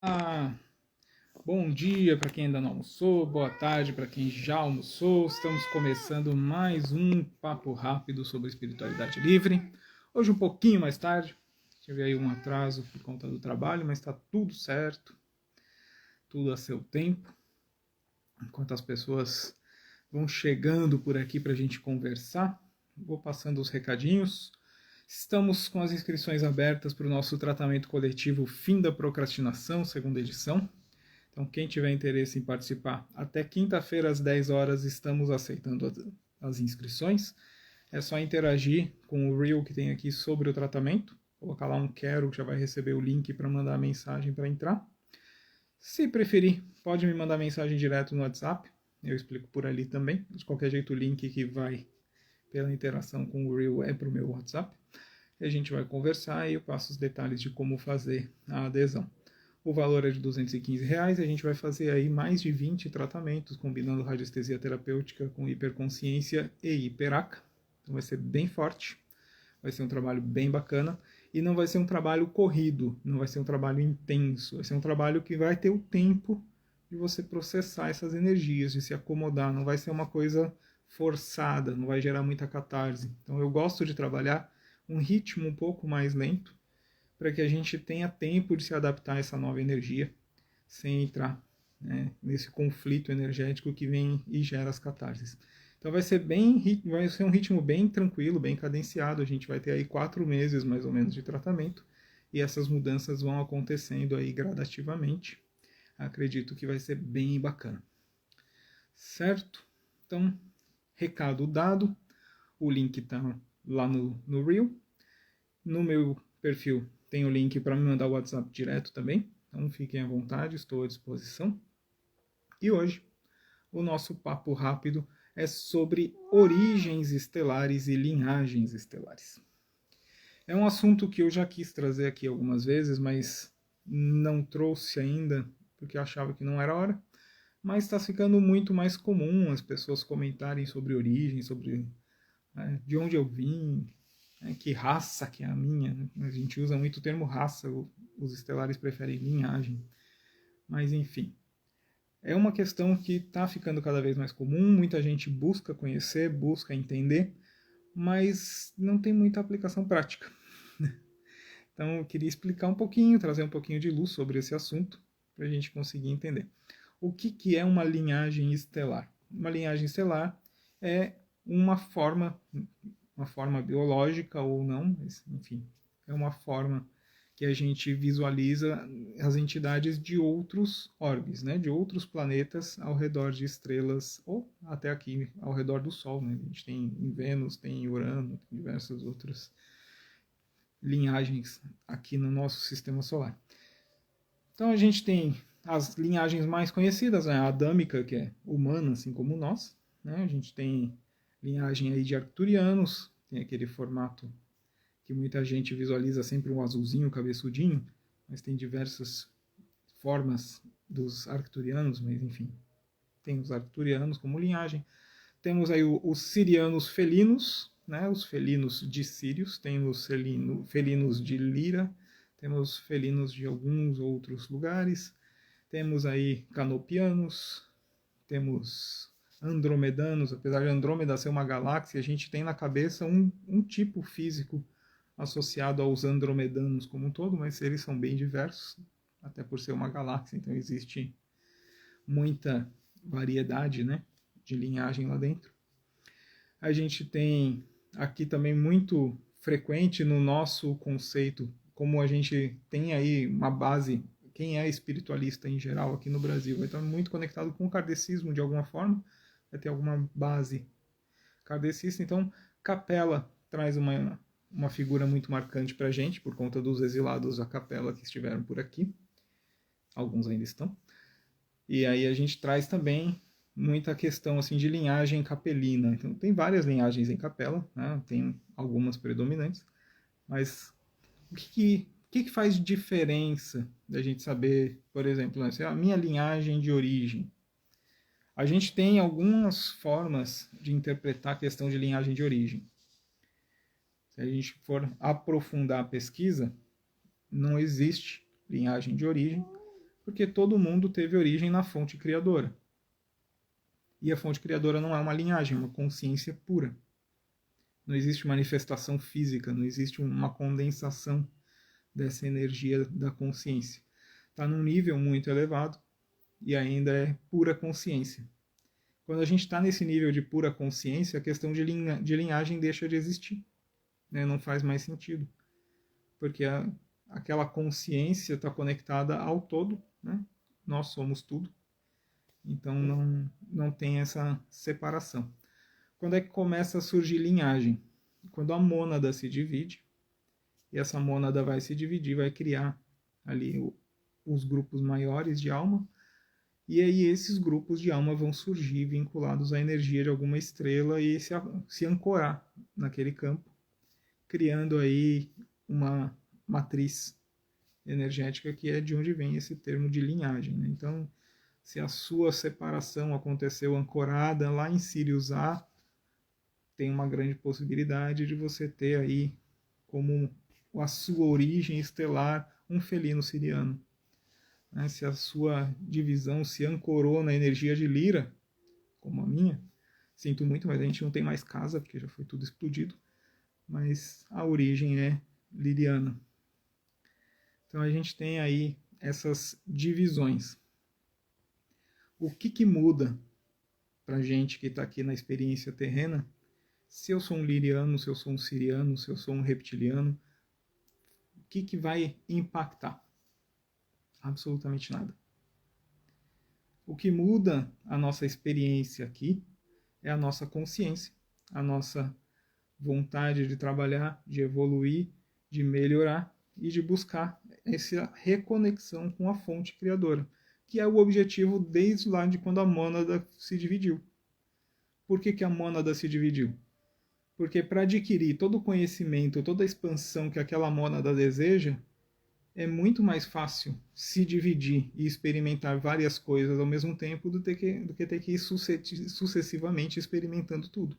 Ah, bom dia para quem ainda não almoçou, boa tarde para quem já almoçou. Estamos começando mais um papo rápido sobre espiritualidade livre. Hoje um pouquinho mais tarde, tive aí um atraso por conta do trabalho, mas está tudo certo, tudo a seu tempo. Enquanto as pessoas vão chegando por aqui para a gente conversar, vou passando os recadinhos. Estamos com as inscrições abertas para o nosso tratamento coletivo Fim da Procrastinação, segunda edição. Então, quem tiver interesse em participar, até quinta-feira às 10 horas estamos aceitando as inscrições. É só interagir com o reel que tem aqui sobre o tratamento. Colocar lá um quero, que já vai receber o link para mandar a mensagem para entrar. Se preferir, pode me mandar mensagem direto no WhatsApp. Eu explico por ali também. De qualquer jeito, o link que vai pela interação com o reel é para o meu WhatsApp. E a gente vai conversar e eu passo os detalhes de como fazer a adesão. O valor é de R$215 e a gente vai fazer aí mais de 20 tratamentos, combinando radiestesia terapêutica com hiperconsciência e hiperaca. Então vai ser bem forte, vai ser um trabalho bem bacana e não vai ser um trabalho corrido, não vai ser um trabalho intenso, vai ser um trabalho que vai ter o tempo de você processar essas energias, de se acomodar, não vai ser uma coisa forçada, não vai gerar muita catarse. Então eu gosto de trabalhar um ritmo um pouco mais lento, para que a gente tenha tempo de se adaptar a essa nova energia, sem entrar, né, nesse conflito energético que vem e gera as catarses. Então vai ser um ritmo bem tranquilo, bem cadenciado. A gente vai ter aí 4 meses mais ou menos de tratamento e essas mudanças vão acontecendo aí gradativamente. Acredito que vai ser bem bacana. Certo? Então, recado dado. O link está lá no Reel. No meu perfil tem o link para me mandar o WhatsApp direto também. Então fiquem à vontade, estou à disposição. E hoje o nosso papo rápido é sobre origens estelares e linhagens estelares. É um assunto que eu já quis trazer aqui algumas vezes, mas não trouxe ainda porque eu achava que não era hora. Mas está ficando muito mais comum as pessoas comentarem sobre origem, sobre de onde eu vim, que raça que é a minha. Né? A gente usa muito o termo raça, os estelares preferem linhagem. Mas enfim, é uma questão que está ficando cada vez mais comum, muita gente busca conhecer, busca entender, mas não tem muita aplicação prática. Então eu queria explicar um pouquinho, trazer um pouquinho de luz sobre esse assunto, para a gente conseguir entender. O que é uma linhagem estelar? Uma linhagem estelar é uma forma biológica ou não, mas, enfim, é uma forma que a gente visualiza as entidades de outros orbes, né, de outros planetas ao redor de estrelas, ou até aqui ao redor do Sol. Né? A gente tem em Vênus, tem em Urano, tem diversas outras linhagens aqui no nosso sistema solar. Então a gente tem as linhagens mais conhecidas, né? A adâmica, que é humana, assim como nós. Né? A gente tem linhagem aí de arcturianos, tem aquele formato que muita gente visualiza sempre um azulzinho, cabeçudinho, mas tem diversas formas dos arcturianos, mas enfim, tem os arcturianos como linhagem. Temos aí os sirianos felinos, né? Os felinos de Sírios, tem os felinos de Lira, temos felinos de alguns outros lugares, temos aí canopianos, temos andromedanos. Apesar de Andrômeda ser uma galáxia, a gente tem na cabeça um tipo físico associado aos andromedanos como um todo, mas eles são bem diversos, até por ser uma galáxia, então existe muita variedade, né, de linhagem lá dentro. A gente tem aqui também muito frequente no nosso conceito, como a gente tem aí uma base, quem é espiritualista em geral aqui no Brasil vai estar muito conectado com o kardecismo de alguma forma, vai ter alguma base kardecista. Então, Capela traz uma figura muito marcante para a gente, por conta dos exilados da Capela que estiveram por aqui. Alguns ainda estão. E aí a gente traz também muita questão assim de linhagem capelina. Então tem várias linhagens em Capela, né? Tem algumas predominantes, mas o que faz diferença da gente saber, por exemplo, né, a minha linhagem de origem? A gente tem algumas formas de interpretar a questão de linhagem de origem. Se a gente for aprofundar a pesquisa, não existe linhagem de origem, Porque todo mundo teve origem na fonte criadora. E a fonte criadora não é uma linhagem, é uma consciência pura. Não existe manifestação física, não existe uma condensação dessa energia da consciência. Está num nível muito elevado e ainda é pura consciência. Quando a gente está nesse nível de pura consciência, a questão de linhagem deixa de existir. Né? Não faz mais sentido. Porque aquela consciência está conectada ao todo. Né? Nós somos tudo. Então não tem essa separação. Quando é que começa a surgir linhagem? Quando a mônada se divide. E essa mônada vai se dividir, vai criar ali os grupos maiores de alma. E aí esses grupos de alma vão surgir vinculados à energia de alguma estrela e se ancorar naquele campo, criando aí uma matriz energética que é de onde vem esse termo de linhagem. Né? Então, se a sua separação aconteceu ancorada lá em Sirius A, tem uma grande possibilidade de você ter aí como a sua origem estelar um felino siriano. Se a sua divisão se ancorou na energia de Lira, como a minha, sinto muito, mas a gente não tem mais casa, porque já foi tudo explodido, mas a origem é liriana. Então a gente tem aí essas divisões. O que muda para a gente que está aqui na experiência terrena, se eu sou um liriano, se eu sou um siriano, se eu sou um reptiliano, o que vai impactar? Absolutamente nada. O que muda a nossa experiência aqui é a nossa consciência, a nossa vontade de trabalhar, de evoluir, de melhorar e de buscar essa reconexão com a fonte criadora, que é o objetivo desde lá de quando a mônada se dividiu. Por que a mônada se dividiu? Porque para adquirir todo o conhecimento, toda a expansão que aquela mônada deseja, é muito mais fácil se dividir e experimentar várias coisas ao mesmo tempo do que ter que ir sucessivamente experimentando tudo.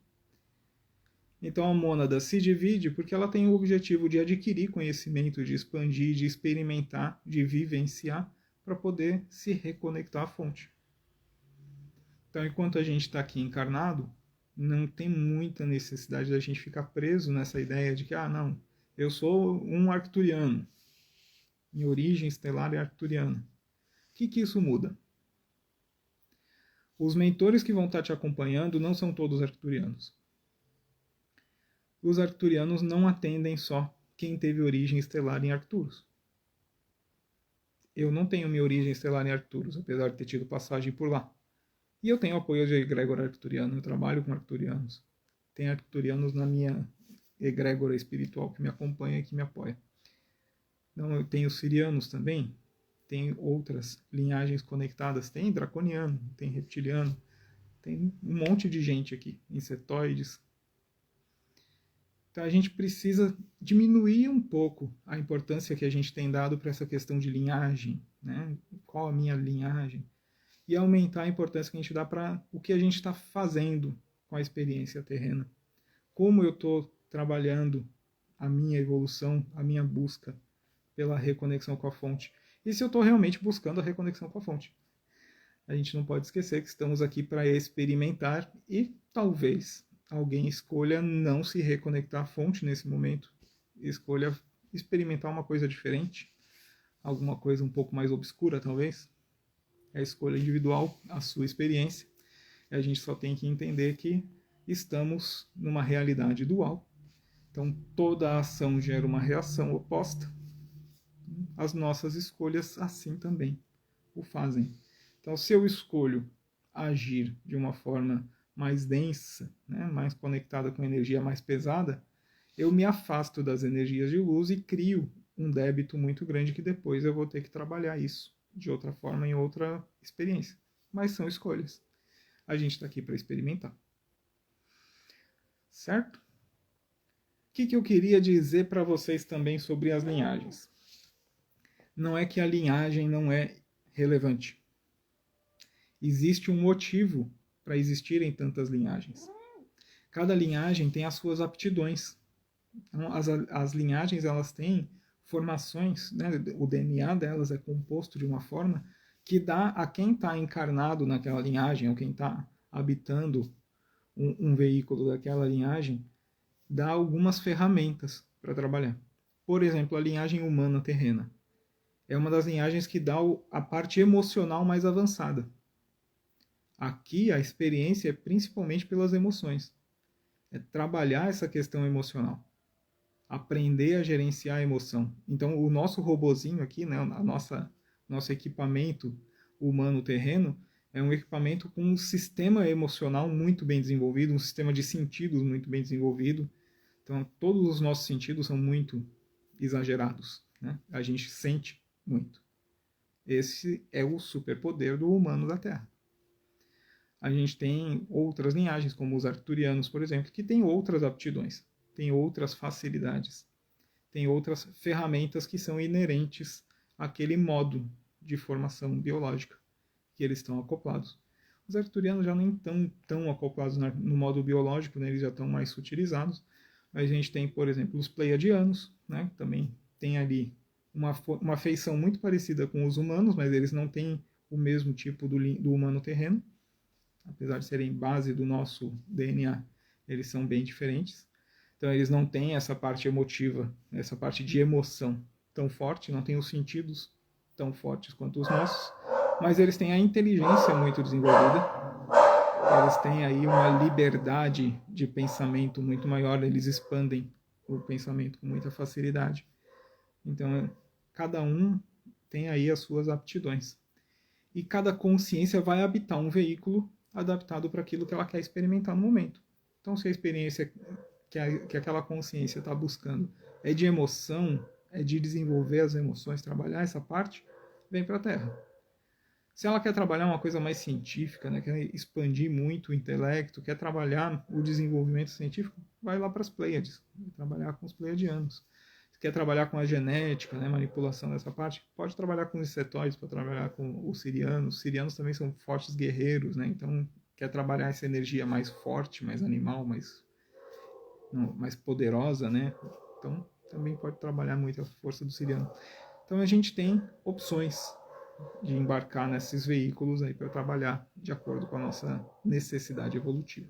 Então a mônada se divide porque ela tem o objetivo de adquirir conhecimento, de expandir, de experimentar, de vivenciar, para poder se reconectar à fonte. Então, enquanto a gente está aqui encarnado, não tem muita necessidade da gente ficar preso nessa ideia de que, não, eu sou um arcturiano. Em origem estelar é arcturiana. O que isso muda? Os mentores que vão estar te acompanhando não são todos arcturianos. Os arcturianos não atendem só quem teve origem estelar em Arcturus. Eu não tenho minha origem estelar em Arcturus, apesar de ter tido passagem por lá. E eu tenho apoio de egrégora arcturiano, eu trabalho com arcturianos. Tem arcturianos na minha egrégora espiritual que me acompanha e que me apoia. Não, eu tenho sirianos também, tem outras linhagens conectadas, tem draconiano, tem reptiliano, tem um monte de gente aqui, insetoides. Então a gente precisa diminuir um pouco a importância que a gente tem dado para essa questão de linhagem, né? Qual a minha linhagem? E aumentar a importância que a gente dá para o que a gente está fazendo com a experiência terrena. Como eu estou trabalhando a minha evolução, a minha busca pela reconexão com a fonte. E se eu estou realmente buscando a reconexão com a fonte. A gente não pode esquecer que estamos aqui para experimentar e talvez alguém escolha não se reconectar à fonte nesse momento. Escolha experimentar uma coisa diferente. Alguma coisa um pouco mais obscura, talvez. É a escolha individual, a sua experiência. E a gente só tem que entender que estamos numa realidade dual. Então, toda ação gera uma reação oposta. As nossas escolhas assim também o fazem. Então, se eu escolho agir de uma forma mais densa, né, mais conectada com a energia mais pesada, eu me afasto das energias de luz e crio um débito muito grande que depois eu vou ter que trabalhar isso de outra forma em outra experiência. Mas são escolhas. A gente está aqui para experimentar. Certo? O que eu queria dizer para vocês também sobre as linhagens? Não é que a linhagem não é relevante. Existe um motivo para existirem tantas linhagens. Cada linhagem tem as suas aptidões. Então, as linhagens elas têm formações, né? O DNA delas é composto de uma forma que dá a quem está encarnado naquela linhagem, ou quem está habitando um veículo daquela linhagem, dá algumas ferramentas para trabalhar. Por exemplo, a linhagem humana terrena. É uma das linhagens que dá a parte emocional mais avançada. Aqui a experiência é principalmente pelas emoções. É trabalhar essa questão emocional. Aprender a gerenciar a emoção. Então, o nosso robozinho aqui, né, nosso equipamento humano terreno, é um equipamento com um sistema emocional muito bem desenvolvido, um sistema de sentidos muito bem desenvolvido. Então, todos os nossos sentidos são muito exagerados, né? A gente sente muito. Esse é o superpoder do humano da Terra. A gente tem outras linhagens, como os arcturianos, por exemplo, que têm outras aptidões, têm outras facilidades, têm outras ferramentas que são inerentes àquele modo de formação biológica que eles estão acoplados. Os arcturianos já nem estão tão acoplados no modo biológico, né? Eles já estão mais sutilizados. A gente tem, por exemplo, os pleiadianos, né? Também tem ali uma feição muito parecida com os humanos, mas eles não têm o mesmo tipo do humano terreno. Apesar de serem base do nosso DNA, eles são bem diferentes. Então eles não têm essa parte emotiva, essa parte de emoção tão forte, não têm os sentidos tão fortes quanto os nossos, mas eles têm a inteligência muito desenvolvida. Eles têm aí uma liberdade de pensamento muito maior, eles expandem o pensamento com muita facilidade. Então, cada um tem aí as suas aptidões. E cada consciência vai habitar um veículo adaptado para aquilo que ela quer experimentar no momento. Então, se a experiência que aquela consciência está buscando é de emoção, é de desenvolver as emoções, trabalhar essa parte, vem para a Terra. Se ela quer trabalhar uma coisa mais científica, né, quer expandir muito o intelecto, quer trabalhar o desenvolvimento científico, vai lá para as Pleiades, vai trabalhar com os Pleiadianos. Se quer trabalhar com a genética, né, manipulação dessa parte, pode trabalhar com os insetóides, pode trabalhar com os sirianos. Os sirianos também são fortes guerreiros, né, então quer trabalhar essa energia mais forte, mais animal, mais poderosa, né? Então também pode trabalhar muito a força do siriano. Então a gente tem opções de embarcar nesses veículos aí para trabalhar de acordo com a nossa necessidade evolutiva.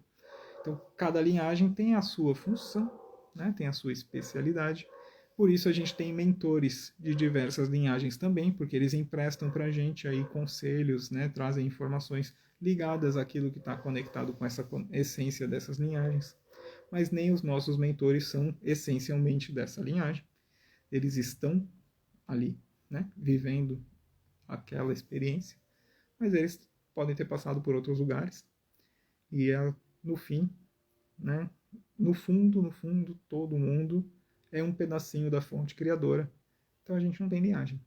Então, cada linhagem tem a sua função, né? Tem a sua especialidade. Por isso a gente tem mentores de diversas linhagens também, porque eles emprestam para a gente aí conselhos, né? Trazem informações ligadas àquilo que está conectado com essa essência dessas linhagens. Mas nem os nossos mentores são essencialmente dessa linhagem. Eles estão ali, né? Vivendo aquela experiência, mas eles podem ter passado por outros lugares e no fim, né, no fundo, todo mundo é um pedacinho da fonte criadora. Então a gente não tem linhagem.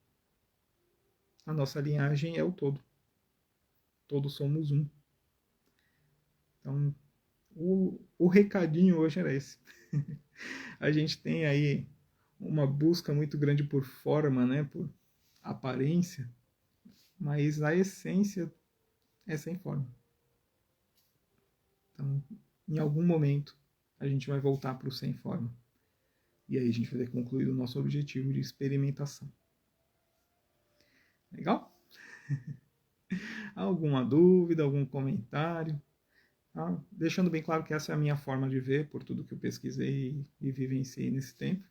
A nossa linhagem é o todo. Todos somos um. Então o recadinho hoje era esse. A gente tem aí uma busca muito grande por forma, né, por aparência, mas a essência é sem forma. Então, em algum momento, a gente vai voltar para o sem forma. E aí a gente vai ter concluído o nosso objetivo de experimentação. Legal? Alguma dúvida, algum comentário? Deixando bem claro que essa é a minha forma de ver, por tudo que eu pesquisei e vivenciei nesse tempo.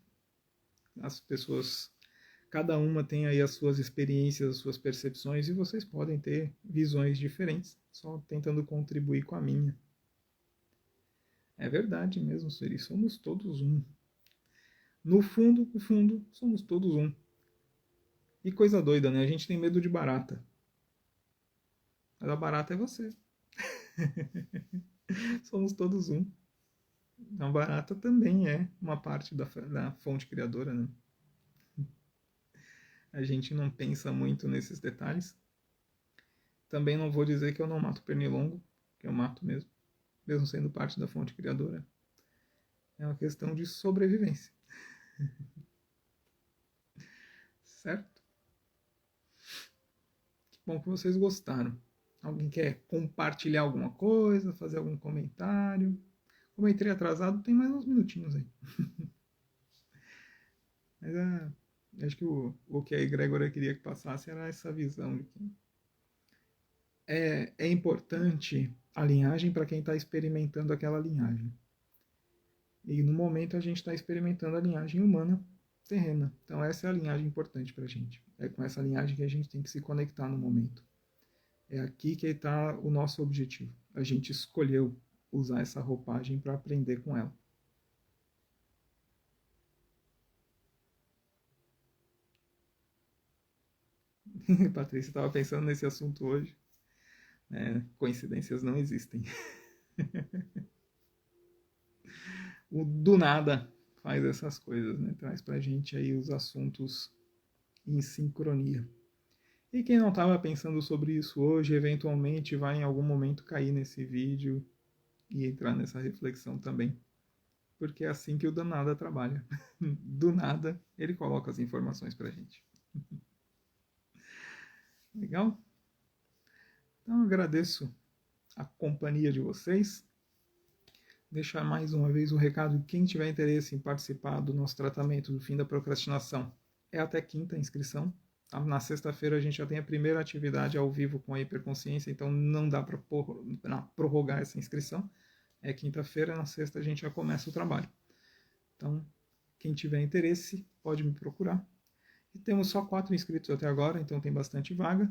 As pessoas, cada uma tem aí as suas experiências, as suas percepções, e vocês podem ter visões diferentes, só tentando contribuir com a minha. É verdade mesmo, Suri, somos todos um. No fundo, somos todos um. E coisa doida, né? A gente tem medo de barata. Mas a barata é você. Somos todos um. A barata também é uma parte da fonte criadora, né? A gente não pensa muito nesses detalhes. Também não vou dizer que eu não mato pernilongo, que eu mato mesmo sendo parte da fonte criadora. É uma questão de sobrevivência. Certo? Que bom que vocês gostaram. Alguém quer compartilhar alguma coisa, fazer algum comentário? Como eu entrei atrasado, tem mais uns minutinhos aí. Mas Acho que o que a egrégora queria que passasse era essa visão de que é importante a linhagem para quem está experimentando aquela linhagem. E no momento a gente está experimentando a linhagem humana terrena. Então essa é a linhagem importante para a gente. É com essa linhagem que a gente tem que se conectar no momento. É aqui que está o nosso objetivo. A gente escolheu usar essa roupagem para aprender com ela. Patrícia estava pensando nesse assunto hoje. Coincidências não existem. O do nada faz essas coisas, né? Traz pra gente aí os assuntos em sincronia. E quem não estava pensando sobre isso hoje, eventualmente vai em algum momento cair nesse vídeo e entrar nessa reflexão também. Porque é assim que o do nada trabalha. Do nada, ele coloca as informações pra gente. Legal? Então, eu agradeço a companhia de vocês. Deixar mais uma vez o recado de quem tiver interesse em participar do nosso tratamento do fim da procrastinação. É até quinta a inscrição. Na sexta-feira a gente já tem a primeira atividade ao vivo com a hiperconsciência, então não dá para prorrogar essa inscrição. É quinta-feira, na sexta a gente já começa o trabalho. Então, quem tiver interesse pode me procurar. E temos só 4 inscritos até agora, então tem bastante vaga.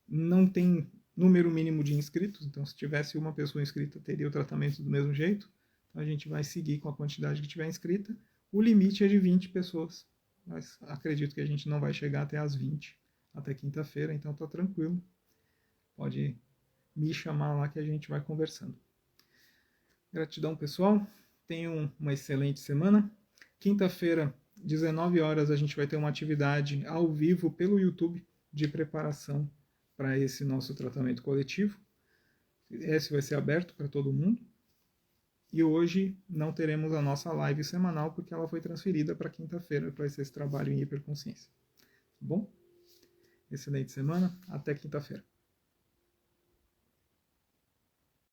Não tem número mínimo de inscritos, então se tivesse uma pessoa inscrita teria o tratamento do mesmo jeito. Então a gente vai seguir com a quantidade que tiver inscrita. O limite é de 20 pessoas, mas acredito que a gente não vai chegar até as 20, até quinta-feira, então tá tranquilo. Pode me chamar lá que a gente vai conversando. Gratidão, pessoal. Tenham uma excelente semana. Quinta-feira, 19 horas, a gente vai ter uma atividade ao vivo pelo YouTube de preparação para esse nosso tratamento coletivo. Esse vai ser aberto para todo mundo. E hoje não teremos a nossa live semanal porque ela foi transferida para quinta-feira para esse trabalho em hiperconsciência. Tá bom? Excelente semana. Até quinta-feira.